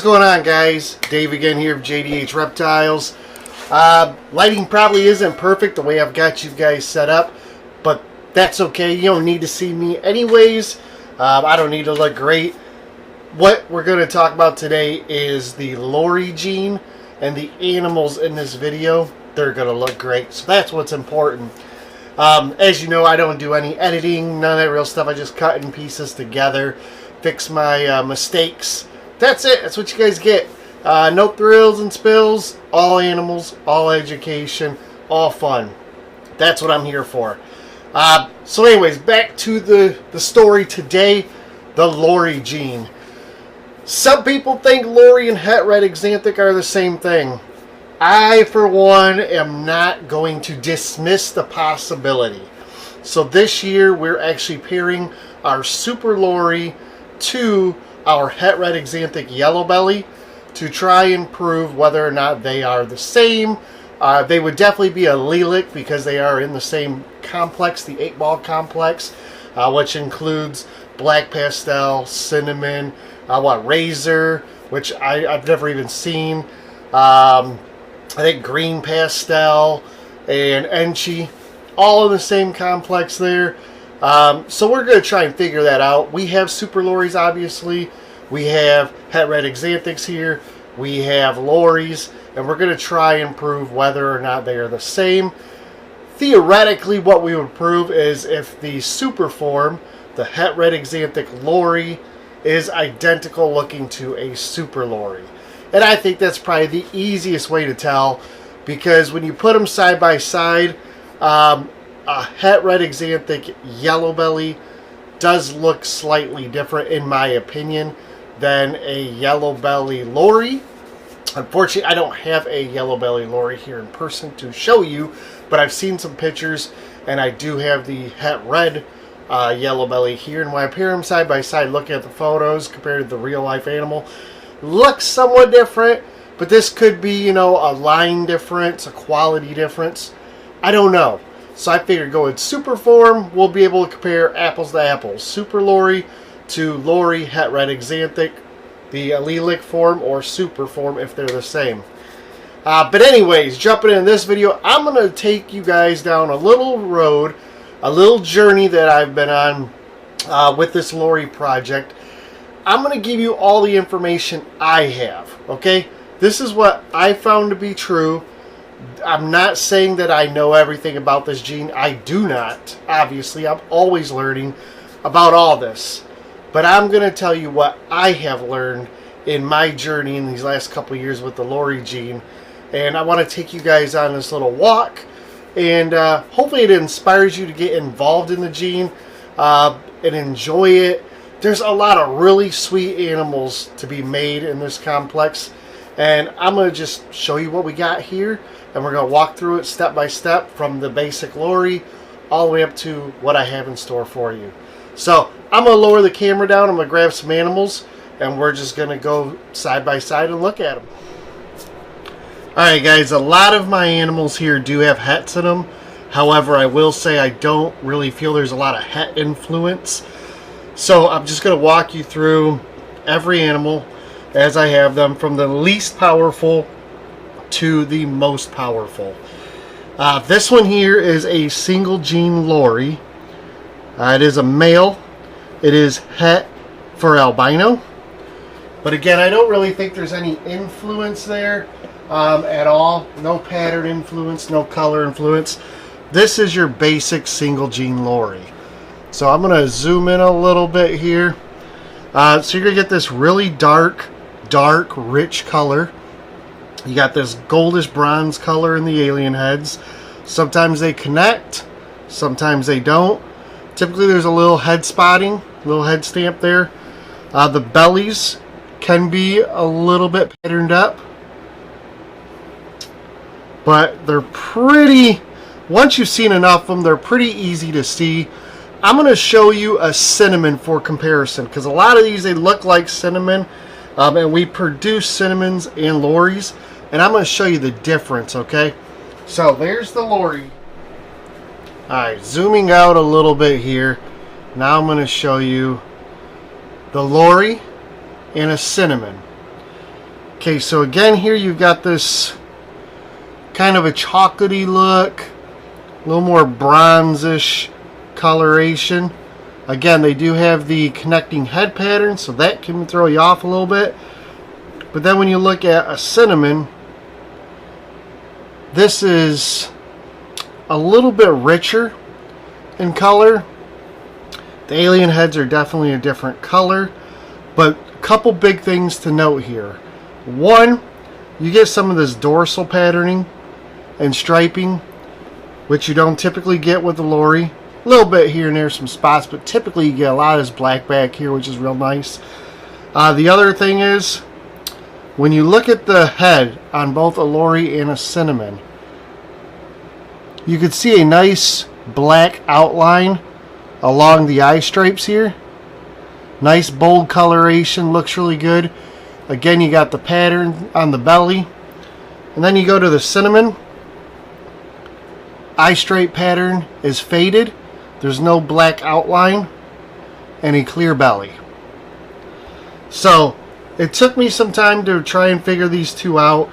going on, guys? Dave again here of JDH Reptiles. Lighting probably isn't perfect the way I've got you guys set up, but that's okay. You don't need to see me anyways. I don't need to look great. What we're going to talk about today is the Lori gene, and the animals in this video, they're going to look great. So that's what's important. As you know, I don't do any editing, none of that real stuff. I just cut in pieces together, fix my mistakes. That's it. That's what you guys get. No thrills and spills. All animals, all education, all fun. That's what I'm here for. So anyways, back to the story today. The Lori gene. Some people think Lori and het red axanthic are the same thing. I, for one, am not going to dismiss the possibility. So this year, we're actually pairing our Super Lori to our het red axanthic yellow belly to try and prove whether or not they are the same. They would definitely be allelic because they are in the same complex, the 8-ball complex, which includes black pastel, cinnamon, razor, which I've never even seen. I think green pastel and Anchi, all in the same complex there. So we're going to try and figure that out. We have Super Loris, obviously. We have het red axanthics here. We have Loris. And we're going to try and prove whether or not they are the same. Theoretically, what we would prove is if the super form, the het red axanthic Lori, is identical looking to a Super Lori. And I think that's probably the easiest way to tell, because when you put them side by side, a het red axanthic yellow belly does look slightly different, in my opinion, than a yellow belly Lori. Unfortunately, I don't have a yellow belly Lori here in person to show you, but I've seen some pictures, and I do have the het red yellow belly here. And when I pair them side by side, looking at the photos compared to the real life animal, looks somewhat different, but this could be, a line difference, a quality difference. I don't know. So I figured go with super form, we'll be able to compare apples to apples. Super Lori to Lori het red axanthic, the allelic form or super form if they're the same. But anyways, jumping into this video, I'm going to take you guys down a little road, a little journey that I've been on with this Lori project. I'm going to give you all the information I have, okay? This is what I found to be true. I'm not saying that I know everything about this gene. I do not. Obviously, I'm always learning about all this. But I'm going to tell you what I have learned in my journey in these last couple of years with the Lori gene. And I want to take you guys on this little walk. And hopefully it inspires you to get involved in the gene and enjoy it. There's a lot of really sweet animals to be made in this complex. And I'm going to just show you what we got here. And we're going to walk through it step by step from the basic Lori all the way up to what I have in store for you. So I'm going to lower the camera down. I'm going to grab some animals. And we're just going to go side by side and look at them. Alright guys, a lot of my animals here do have hets in them. However, I will say I don't really feel there's a lot of het influence. So I'm just going to walk you through every animal as I have them, from the least powerful to the most powerful. This one here is a single gene Lori. It is a male. It is het for albino. But again, I don't really think there's any influence there at all. No pattern influence, no color influence. This is your basic single gene Lori. So I'm going to zoom in a little bit here. So you're going to get this really dark, rich color. You got this goldish bronze color in the alien heads. Sometimes they connect, sometimes they don't. Typically there's a little head spotting, little head stamp there. The bellies can be a little bit patterned up, but they're pretty, once you've seen enough of them, they're pretty easy to see. I'm going to show you a cinnamon for comparison, because a lot of these, they look like cinnamon, and we produce cinnamons and Loris, and I'm going to show you the difference, okay? So there's the Lori. Alright, zooming out a little bit here. Now I'm going to show you the Lori and a cinnamon. Okay, so again here you've got this kind of a chocolatey look, a little more bronzish coloration. Again, they do have the connecting head pattern, so that can throw you off a little bit. But then when you look at a cinnamon, this is a little bit richer in color. The alien heads are definitely a different color, but a couple big things to note here. One, you get some of this dorsal patterning and striping, which you don't typically get with the Lori. A little bit here and there, some spots, but typically you get a lot of this black back here, which is real nice. The other thing is, when you look at the head on both a Lori and a cinnamon, you can see a nice black outline along the eye stripes here. Nice bold coloration, looks really good. Again, you got the pattern on the belly. And then you go to the cinnamon. Eye stripe pattern is faded. There's no black outline and a clear belly. So it took me some time to try and figure these two out.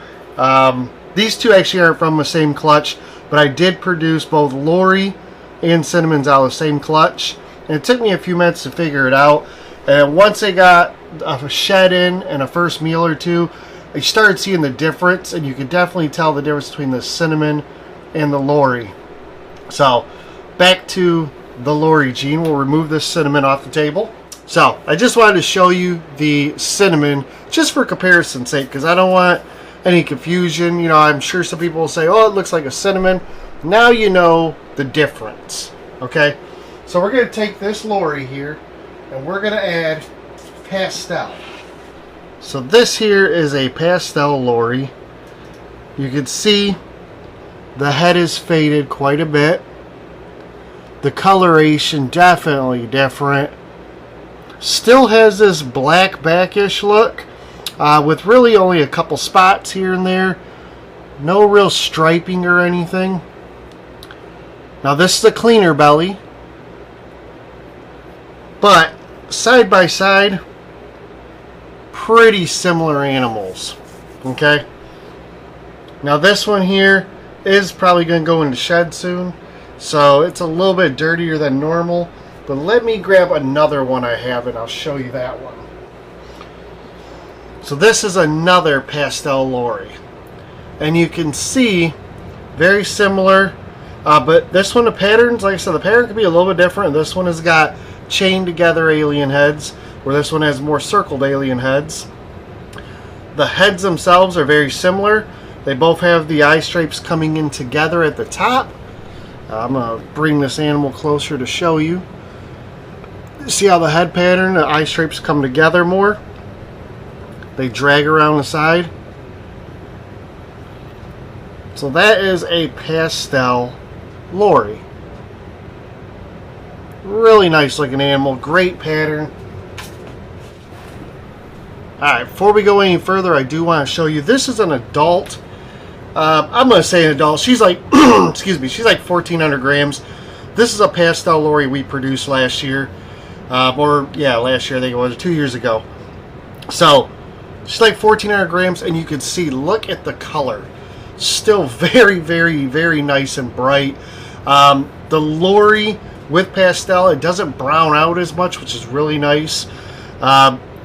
These two actually aren't from the same clutch, but I did produce both Lori and cinnamons out of the same clutch. And it took me a few minutes to figure it out. And once I got a shed in and a first meal or two, I started seeing the difference, and you could definitely tell the difference between the cinnamon and the Lori. So back to the Lori gene. We'll remove this cinnamon off the table. So I just wanted to show you the cinnamon just for comparison's sake, because I don't want any confusion. You know, I'm sure some people will say, oh, it looks like a cinnamon. Now you know the difference. Okay, so we're going to take this Lori here and we're going to add Pastel. So this here is a Pastel Lori. You can see the head is faded quite a bit. The coloration definitely different. Still has this black backish look with really only a couple spots here and there. No real striping or anything. Now this is a cleaner belly, but side by side, pretty similar animals. Okay. Now this one here is probably going to go into shed soon, so it's a little bit dirtier than normal. But let me grab another one I have and I'll show you that one. So this is another Pastel Lori, and you can see very similar. But this one, the patterns, like I said, the pattern could be a little bit different. This one has got chained together alien heads, where this one has more circled alien heads. The heads themselves are very similar. They both have the eye stripes coming in together at the top. I'm going to bring this animal closer to show you. See how the head pattern, the eye stripes come together more? They drag around the side. So that is a Pastel Lori. Really nice looking animal, great pattern. Alright, before we go any further, I do want to show you, this is an adult. I'm going to say an adult. She's like, excuse me, she's like 1,400 grams. This is a Pastel Lori we produced last year. Last year, I think it was 2 years ago. So, she's like 1,400 grams, and you can see, look at the color. Still very, very, very nice and bright. The Lori with Pastel, it doesn't brown out as much, which is really nice.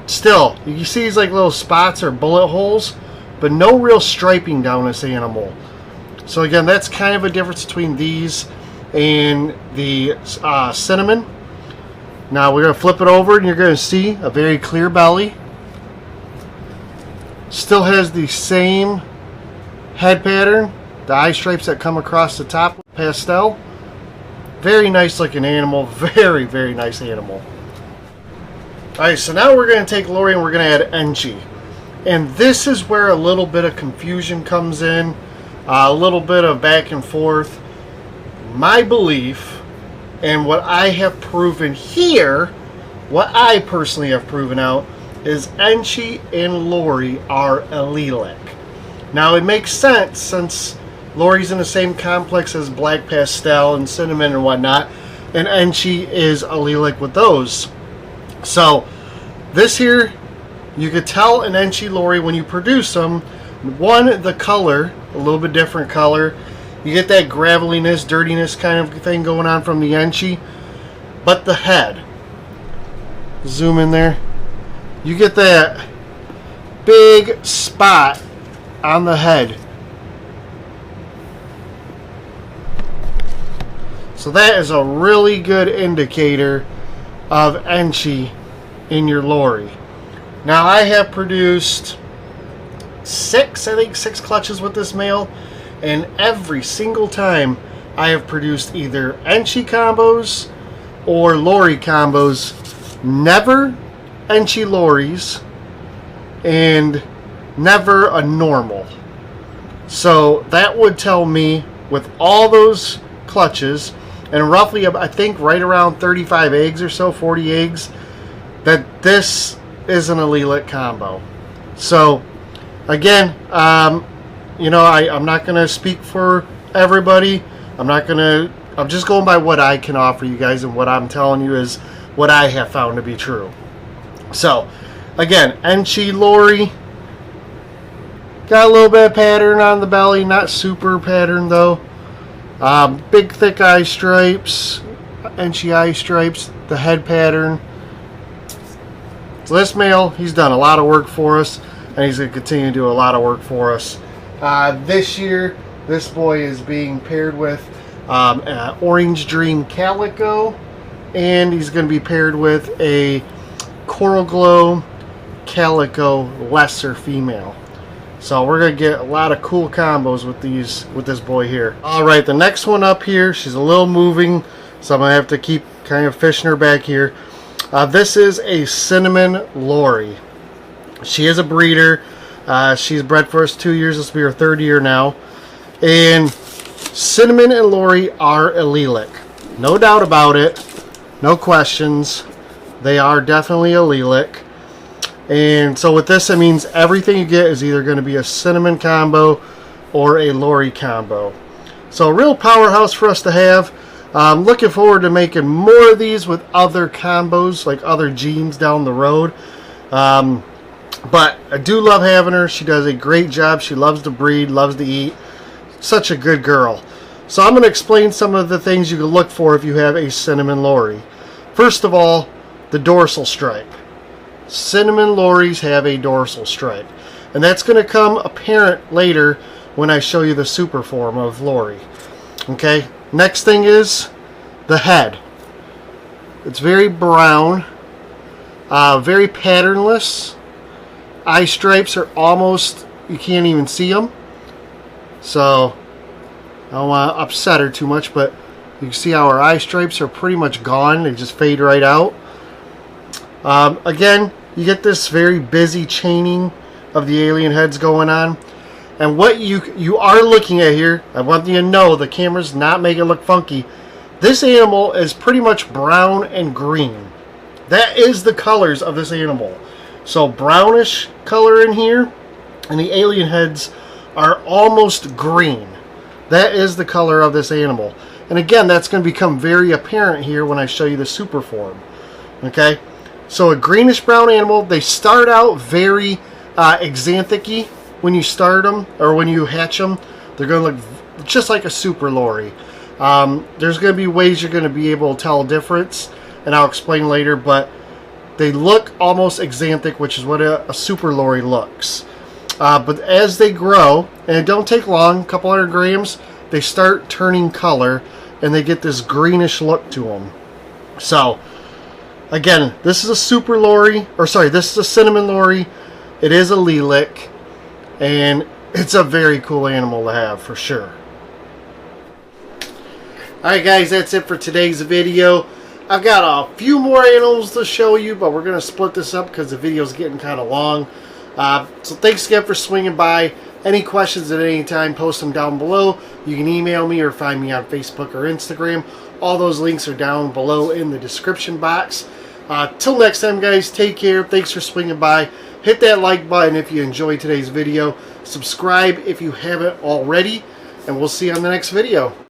Still, you see these like little spots or bullet holes, but no real striping down this animal. So again, that's kind of a difference between these and the cinnamon. Now we're going to flip it over and you're going to see a very clear belly. Still has the same head pattern, the eye stripes that come across the top. Pastel. Very nice looking animal. Very, very nice animal. Alright, so now we're going to take Lori and we're going to add Anchi. And this is where a little bit of confusion comes in. A little bit of back and forth. My belief, and what I have proven here, what I personally have proven out, is Anchi and Lori are allelic. Now it makes sense since Lori's in the same complex as Black Pastel and Cinnamon and whatnot, and Anchi is allelic with those. So this here you could tell an Anchi Lori when you produce them. One, the color, a little bit different color. You get that graveliness, dirtiness kind of thing going on from the Anchi. But the head, zoom in there, you get that big spot on the head. So that is a really good indicator of Anchi in your Lori. Now I have produced six clutches with this male, and every single time I have produced either Anchi combos or Lori combos, never Anchi Loris, and never a normal. So that would tell me with all those clutches, and roughly I think right around 35 eggs or so, 40 eggs, that this is an allelic combo. So again, you know, I'm not going to speak for everybody. I'm just going by what I can offer you guys, and what I'm telling you is what I have found to be true. So again, Anchi Lori, got a little bit of pattern on the belly, not super pattern though. Big thick eye stripes, Anchi eye stripes, the head pattern. So this male, he's done a lot of work for us, and he's going to continue to do a lot of work for us. This year, this boy is being paired with an Orange Dream Calico, and he's going to be paired with a Coral Glow Calico lesser female. So we're going to get a lot of cool combos with this boy here. Alright, the next one up here, she's a little moving, so I'm going to have to keep kind of fishing her back here. This is a Cinnamon Lori. She is a breeder. She's bred for us 2 years. This will be her 3rd year now. And Cinnamon and Lori are allelic. No doubt about it. No questions. They are definitely allelic. And so with this, it means everything you get is either going to be a Cinnamon combo or a Lori combo. So a real powerhouse for us to have. I'm looking forward to making more of these with other combos, like other genes down the road. But I do love having her. She does a great job. She loves to breed, loves to eat. Such a good girl. So I'm going to explain some of the things you can look for if you have a Cinnamon Lori. First of all, the dorsal stripe. Cinnamon Loris have a dorsal stripe. And that's going to come apparent later when I show you the super form of Lori. Okay, next thing is the head. It's very brown, very patternless. Eye stripes are almost, you can't even see them. So I don't want to upset her too much, but you can see how her eye stripes are pretty much gone. They just fade right out. Again, you get this very busy chaining of the alien heads going on. And what you are looking at here, I want you to know the camera's not making it look funky. This animal is pretty much brown and green. That is the colors of this animal. So brownish color in here, and the alien heads are almost green. That is the color of this animal. And again, that's going to become very apparent here when I show you the super form. Okay, so a greenish brown animal. They start out very exanthic-y when you start them, or when you hatch them. They're going to look just like a super Lori. There's going to be ways you're going to be able to tell a difference, and I'll explain later, but they look almost exanthic, which is what a super Lori looks. But as they grow, and it don't take long, a couple 100 grams, they start turning color, and they get this greenish look to them. So again, this is a super Lori, or sorry, this is a Cinnamon Lori. It is allelic, and it's a very cool animal to have for sure. Alright guys, that's it for today's video. I've got a few more animals to show you, but we're going to split this up because the video is getting kind of long. So thanks again for swinging by. Any questions at any time, post them down below. You can email me or find me on Facebook or Instagram. All those links are down below in the description box. Till next time guys, take care. Thanks for swinging by. Hit that like button if you enjoyed today's video. Subscribe if you haven't already. And we'll see you on the next video.